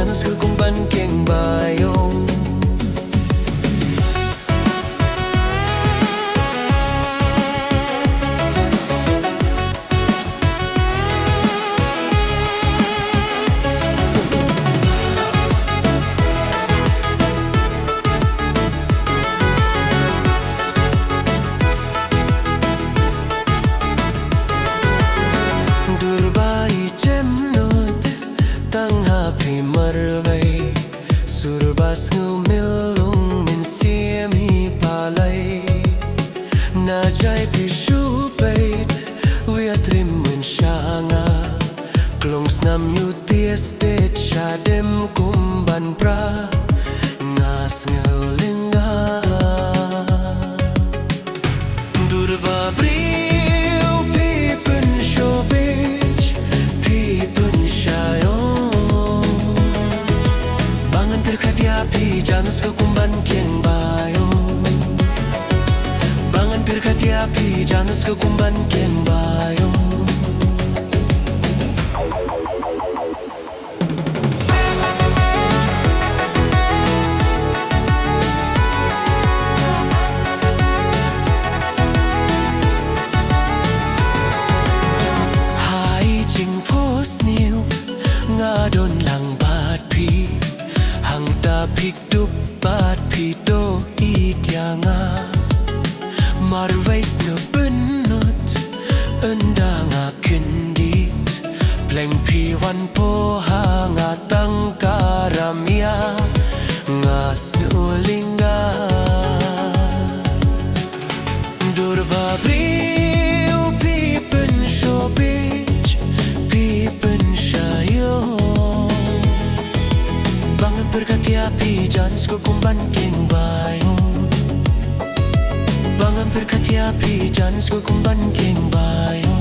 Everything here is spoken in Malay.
janas ke kumban keng bayong. Durbai jemnut tang hapi marvai surbas ngumilung min siemi palai na jai pishu peit wiatrim min shanga klong snam yuties te chadem kumban pra ngas ngulinga durba briu pipun shobich pipun shayong bangan pirkatia pi janas ke kumban keng bayong bangan pirkatia pi janas ke kumban keng bayong. Nga don lang bat pi hang ta pik dup bat pi do idya nga marwais nga benut enda nga kendit pleng pi wan po hanga tang karamia ngas nulinga durba briu pi pen shobich pi pen bangan berkatia pi janas ko kumban keng bayong bangan berkatia pi janas ko kumban keng bayong.